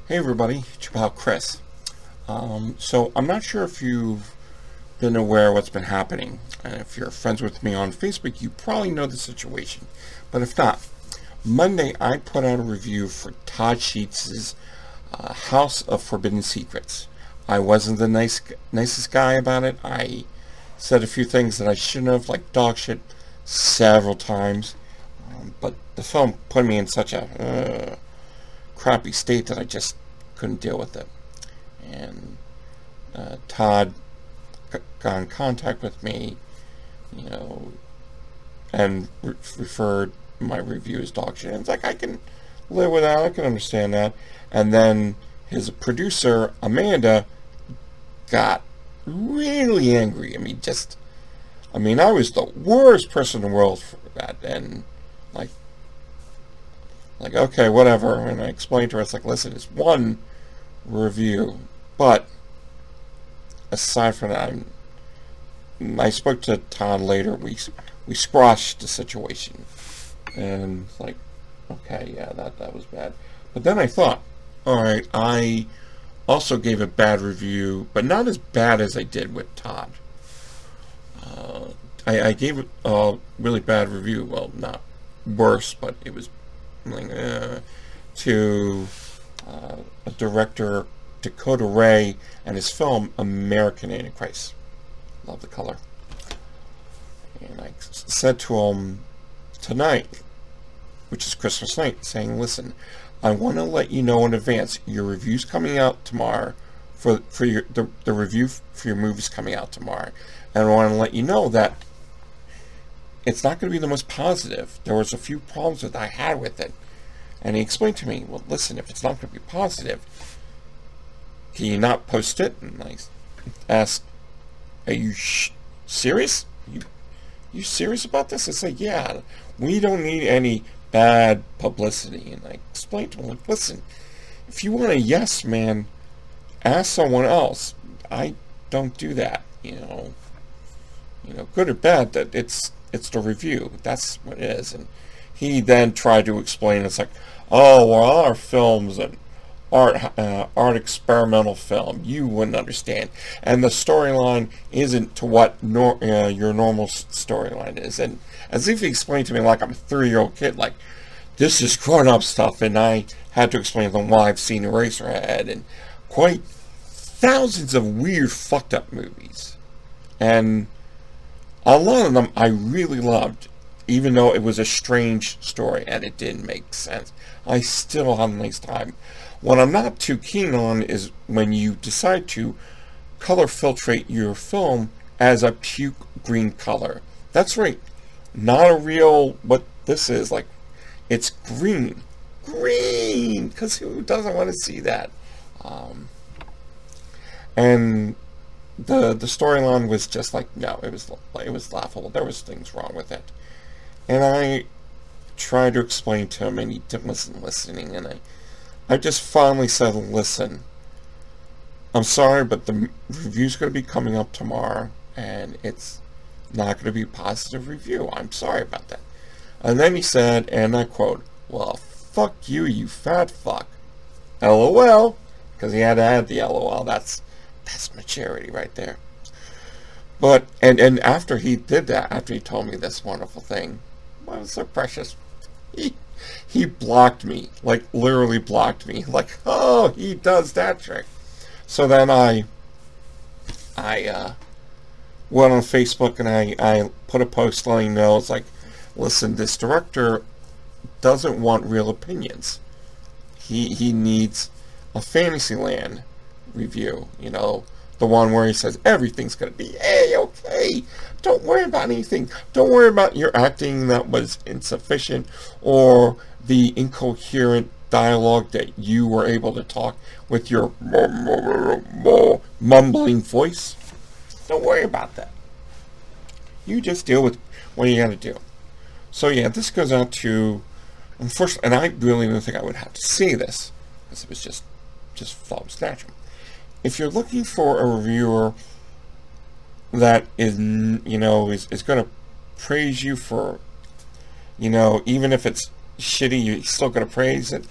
Hey everybody, it's your pal Chris. So I'm not sure if you've been aware of what's been happening. And if you're friends with me on Facebook, you probably know the situation. But if not, Monday I put out a review for Todd Sheets' House of Forbidden Secrets. I wasn't the nicest guy about it. I said a few things that I shouldn't have, like dog shit, several times. But the film put me in such a crappy state that I just couldn't deal with it. And Todd got in contact with me, and referred my review as dog shit. And it's like, I can live with that, I can understand that. And then his producer, Amanda, got really angry. I was the worst person in the world for that. And like, okay, whatever. And I explained to her, it's like, listen, it's one review, but aside from that, I spoke to Todd later. We squashed the situation, and it's like, okay, yeah, that was bad. But then I thought, all right, I also gave a bad review, but not as bad as I did with Todd. I gave it a really bad review. Well, not worse, but it was like, to a director, Dakota Ray, and his film American Antichrist. Love the color. And I said to him tonight, which is Christmas night, saying, listen, I want to let you know in advance, your review's coming out tomorrow, for the review for your movie's coming out tomorrow, and I want to let you know that it's not going to be the most positive. There was a few problems that I had with it. And he explained to me, well, listen, if it's not going to be positive, can you not post it? And I asked, are you serious? You serious about this? I said, yeah, we don't need any bad publicity. And I explained to him, like, listen, if you want a yes man, ask someone else. I don't do that, good or bad, that it's the review. That's what it is. And he then tried to explain, it's like, oh, well, our film's an art experimental film. You wouldn't understand. And the storyline isn't to what your normal storyline is. And as if he explained to me like I'm a 3-year-old kid, like, this is grown-up stuff, and I had to explain to them why I've seen Eraserhead and quite thousands of weird, fucked up movies. And a lot of them I really loved, even though it was a strange story and it didn't make sense. I still had a nice time. What I'm not too keen on is when you decide to color filtrate your film as a puke green color. That's right, not a real, what this is, like, it's green. Green! Because who doesn't want to see that? And the storyline was just like, no, it was laughable. There was things wrong with it. And I tried to explain to him, and he wasn't listening, and I just finally said, listen, I'm sorry, but the review's going to be coming up tomorrow, and it's not going to be a positive review. I'm sorry about that. And then he said, and I quote, well, fuck you, you fat fuck. LOL, because he had to add the LOL. That's maturity right there. But, and after he did that, after he told me this wonderful thing, well, it was so precious, he blocked me, like literally blocked me, like, oh, he does that trick. So then I went on Facebook, and I put a post letting him know, it's like, listen, this director doesn't want real opinions. He needs a Fantasyland review, the one where he says everything's going to be A-okay. Don't worry about anything. Don't worry about your acting that was insufficient or the incoherent dialogue that you were able to talk with your mumbling voice. Don't worry about that. You just deal with what you got to do. So yeah, this goes out to, unfortunately, and I really didn't think I would have to say this, because it was just false natural. If you're looking for a reviewer that is, is going to praise you for, even if it's shitty, you're still going to praise it,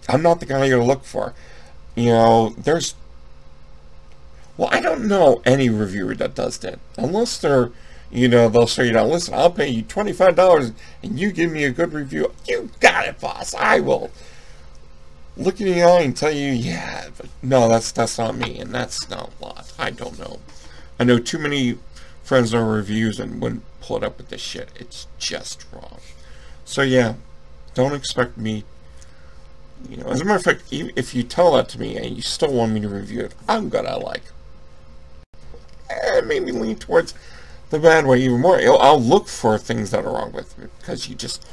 I'm not the guy you're going to look for. You know, well, I don't know any reviewer that does that. Unless they're, you know, they'll say, listen, I'll pay you $25 and you give me a good review. You got it, boss. I will look in the eye and tell you, yeah, but no, that's not me, and that's not a lot. I don't know. I know too many friends know reviews and wouldn't pull it up with this shit. It's just wrong. So yeah, don't expect me. You know, as a matter of fact, if you tell that to me and you still want me to review it, I'm gonna maybe lean towards the bad way even more. I'll look for things that are wrong with it because you just,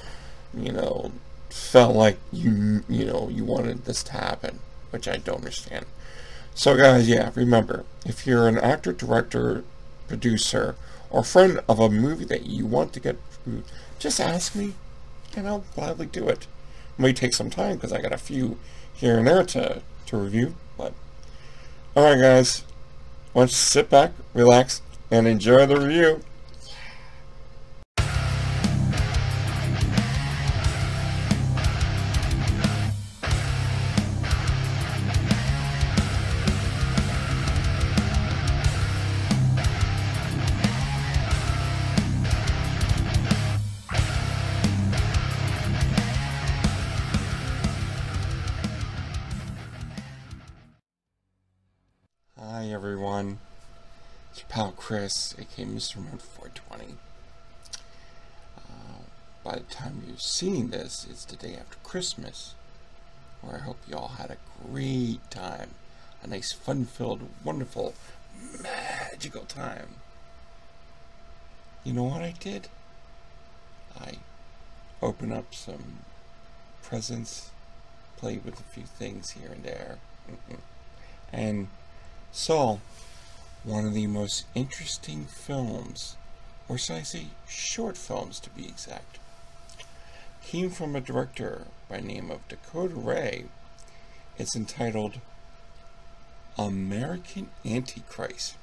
you know, felt like you wanted this to happen, which I don't understand. So guys, yeah, remember, if you're an actor, director, producer, or friend of a movie that you want to get reviewed, just ask me, and I'll gladly do it. It may take some time because I got a few here and there to review, but alright guys, why don't you sit back, relax, and enjoy the review. Hi everyone, it's your pal Chris, aka Mr. Remote 420. By the time you're seeing this, it's the day after Christmas, where I hope you all had a great time, a nice fun-filled, wonderful, magical time. You know what I did? I opened up some presents, played with a few things here and there, and saw one of the most interesting films, or should I say short films to be exact, came from a director by the name of Dakota Ray. It's entitled American Antichrist.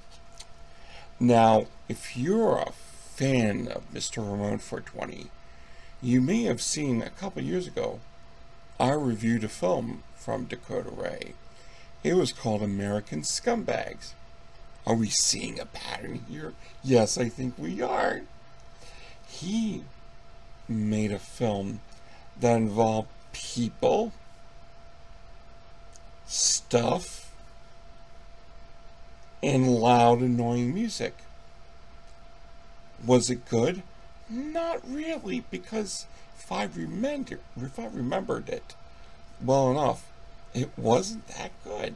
Now, if you're a fan of Mr. Remote 420, you may have seen a couple years ago I reviewed a film from Dakota Ray. It was called American Scumbags. Are we seeing a pattern here? Yes, I think we are. He made a film that involved people, stuff, and loud, annoying music. Was it good? Not really, because if I remembered it well enough, it wasn't that good.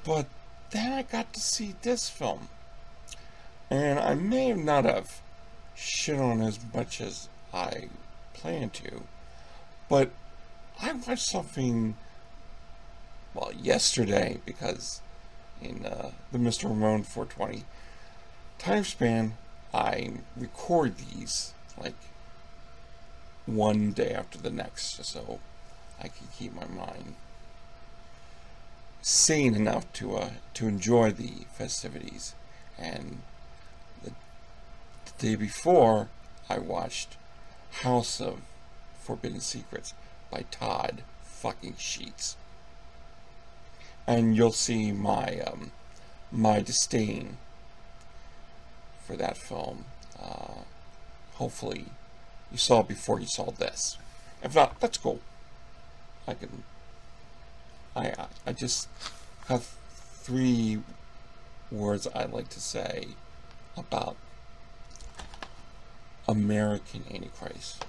But then I got to see this film, and I may not have shit on as much as I planned to, but I watched something, well, yesterday, because in the Mr. Ramon 420 time span, I record these like one day after the next, so I can keep my mind sane enough to enjoy the festivities. And the day before, I watched House of Forbidden Secrets by Todd fucking Sheets, and you'll see my my disdain for that film. Hopefully you saw it before you saw this. If not, that's cool. I just have 3 words I'd like to say about American Antichrist.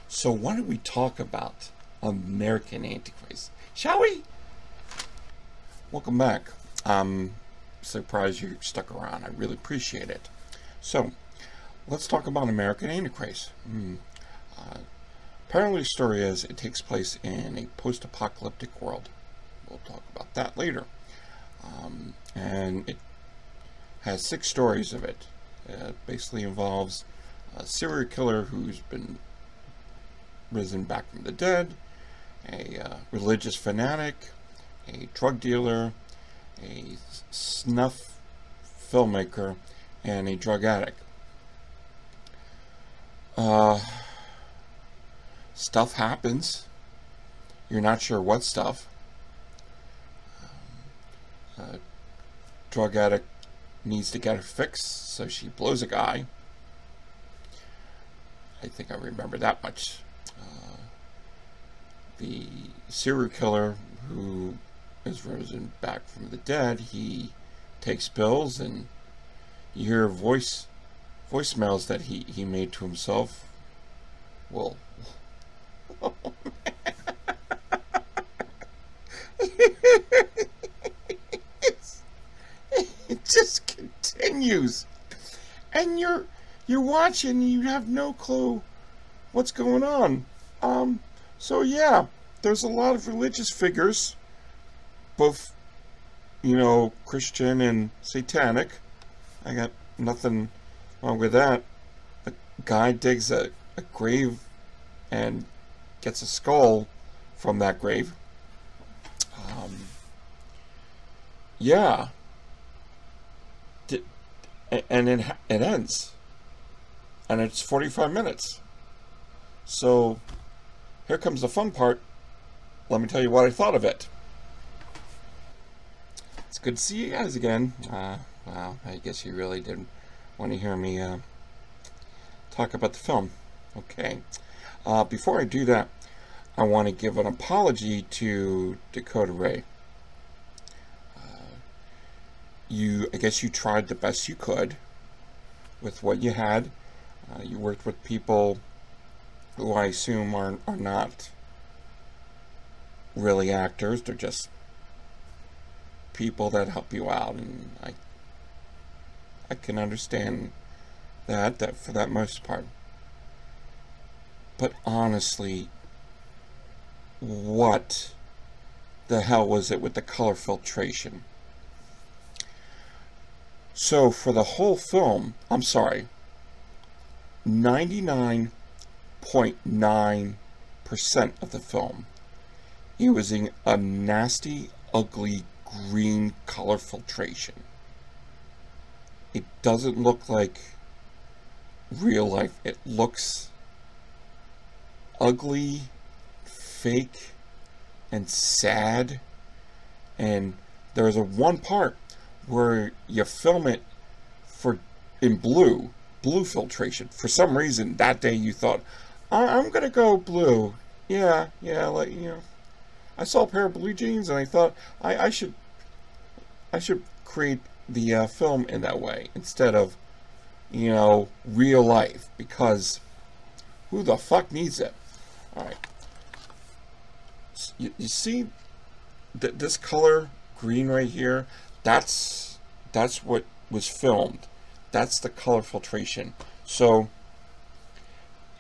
So why don't we talk about American Antichrist, shall we? Welcome back. I'm surprised you stuck around. I really appreciate it. So, let's talk about American Antichrist. Apparently the story is it takes place in a post-apocalyptic world. We'll talk about that later. And it has 6 stories of it. It basically involves a serial killer who's been risen back from the dead, a religious fanatic, a drug dealer, a snuff filmmaker, and a drug addict. Stuff happens. You're not sure what stuff. Drug addict needs to get her fix, so she blows a guy. I think I remember that much. The serial killer who is risen back from the dead, he takes pills, and you hear voicemails that he made to himself. Well, oh, it just continues, and you're watching, you have no clue what's going on. So yeah, there's a lot of religious figures, both, you know, Christian and satanic. I got nothing wrong with that. A guy digs a grave and gets a skull from that grave. Yeah. And it ends. And it's 45 minutes. So, here comes the fun part. Let me tell you what I thought of it. It's good to see you guys again. Wow, I guess you really didn't want to hear me talk about the film. Okay. Before I do that, I want to give an apology to Dakota Ray. I guess you tried the best you could with what you had. You worked with people who I assume are not really actors. They're just people that help you out, and I can understand that for that most part. But honestly, what the hell was it with the color filtration? So for the whole film, I'm sorry, 99.9% of the film, it was in a nasty, ugly green color filtration. It doesn't look like real life. It looks ugly, fake, and sad. And there's one part where you film it in blue filtration. For some reason that day you thought, I'm gonna go blue. Yeah, like, you know, I saw a pair of blue jeans and I thought I should create the film in that way instead of, you know, real life, because who the fuck needs it? Alright, you see this color green right here? That's what was filmed. That's the color filtration. So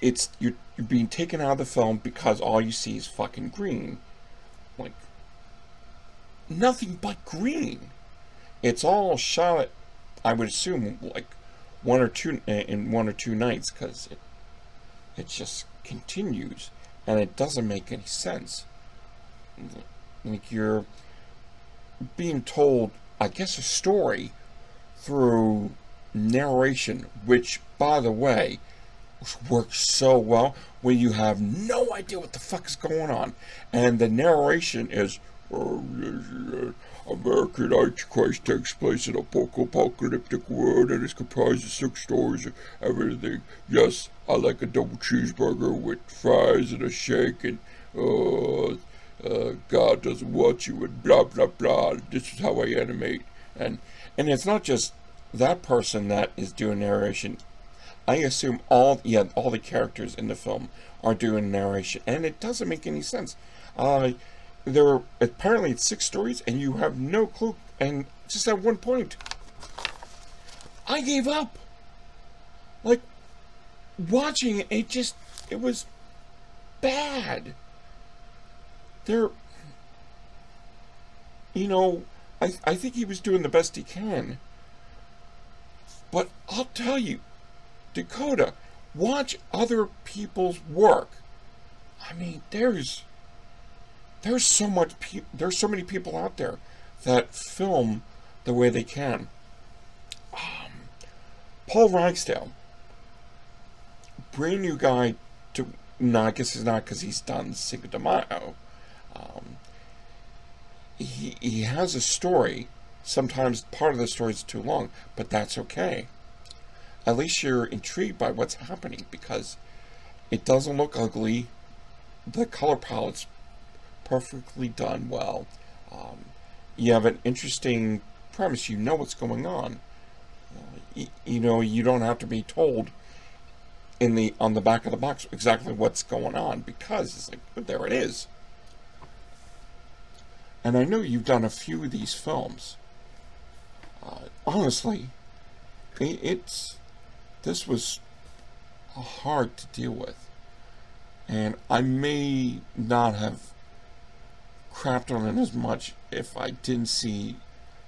you're being taken out of the film because all you see is fucking green. Like, nothing but green. It's all shot at, I would assume, like one or two nights, because it just continues and it doesn't make any sense. Like, you're being told, I guess, a story through narration, which, by the way, works so well when you have no idea what the fuck is going on, and the narration is, American Antichrist takes place in a post-apocalyptic world and is comprised of 6 stories of everything. Yes, I like a double cheeseburger with fries and a shake, and God doesn't want you, and blah blah blah. This is how I animate. And it's not just that person that is doing narration. I assume all the characters in the film are doing narration, and it doesn't make any sense. Apparently it's 6 stories, and you have no clue. And just at one point, I gave up. Like, watching it, it was bad. You know, I think he was doing the best he can. But I'll tell you, Dakota, watch other people's work. I mean, there's so many people out there that film the way they can. Paul Ragsdale, brand new guy to, no, I guess it's not because he's done Cinco de Mayo. He has a story. Sometimes part of the story is too long, but that's okay. At least you're intrigued by what's happening, because it doesn't look ugly. The color palette's perfectly done well. You have an interesting premise. You know what's going on. You know, you don't have to be told on the back of the box exactly what's going on, because it's like, but there it is. And I know you've done a few of these films. Honestly, this was hard to deal with. And I may not have crapped on it as much if I didn't see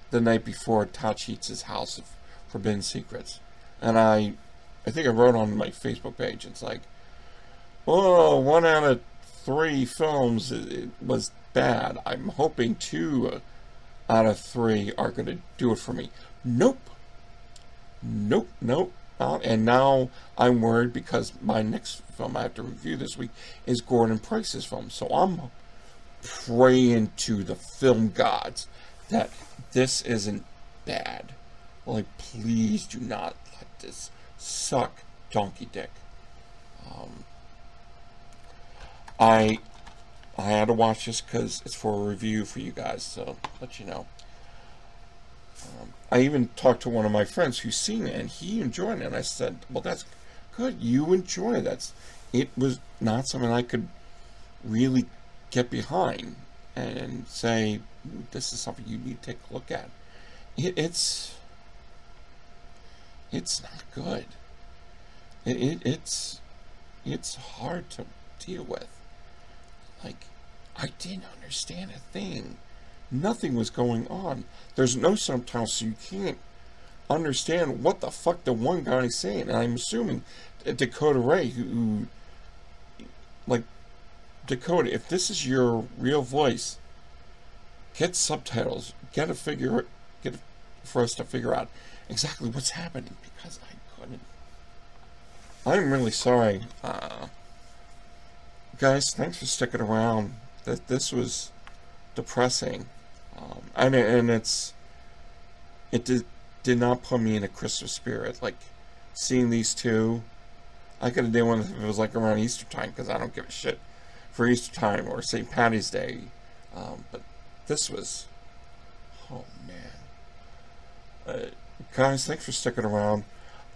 The Night Before Touch Eats House of Forbidden Secrets. And I think I wrote on my Facebook page, it's like, oh, 1 out of 3 films it was bad. I'm hoping 2 out of 3 are going to do it for me. Nope. Nope, nope. And now I'm worried, because my next film I have to review this week is Gordon Price's film. So I'm praying to the film gods that this isn't bad. Like, please do not let this suck donkey dick. I had to watch this because it's for a review for you guys, so let you know. I even talked to one of my friends who's seen it, and he enjoyed it, and I said, well, that's good, you enjoy it. It was not something I could really get behind and say, this is something you need to take a look at. It's not good. It's hard to deal with. Like, I didn't understand a thing. Nothing was going on. There's no subtitles, so you can't understand what the fuck the one guy's saying. And I'm assuming Dakota Ray, who like, Dakota, if this is your real voice, get subtitles. Get it for us to figure out exactly what's happening, because I couldn't. I'm really sorry. Guys, thanks for sticking around. This was depressing. And it did not put me in a Christmas spirit. Like, seeing these two, I could have done one if it was like around Easter time, because I don't give a shit for Easter time or St. Patty's Day. But this was, oh man. Guys, thanks for sticking around.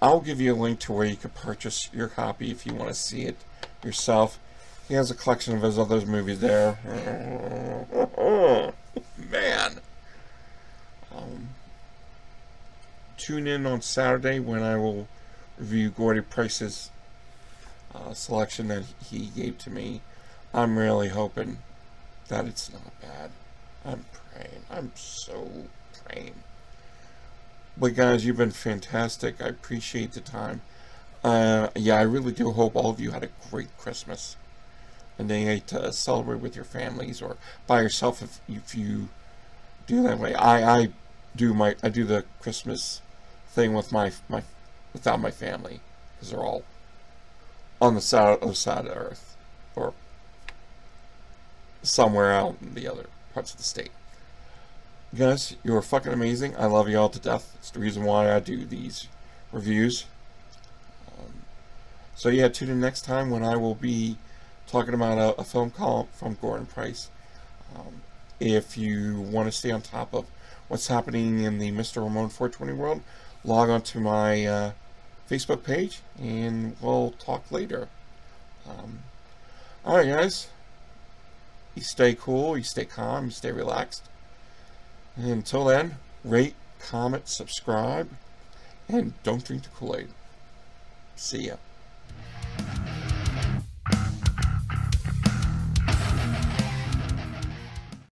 I'll give you a link to where you can purchase your copy if you want to see it yourself. He has a collection of his other movies there. Man. Tune in on Saturday when I will review Gordon Price's selection that he gave to me. I'm really hoping that it's not bad. I'm praying. I'm so praying. But guys, you've been fantastic. I appreciate the time. Yeah, I really do hope all of you had a great Christmas. And then you get to celebrate with your families or by yourself if you do that way. I do the Christmas thing with without my family, because they're all on the other side of the earth, or somewhere out in the other parts of the state. Guys, you are fucking amazing. I love you all to death. It's the reason why I do these reviews. So yeah, tune in next time when I will be talking about a film call from Gordon Price. If you want to stay on top of what's happening in the Mr. Ramon 420 world, log on to my Facebook page, and we'll talk later. Alright guys, you stay cool, you stay calm, you stay relaxed. And until then, rate, comment, subscribe, and don't drink the Kool-Aid. See ya.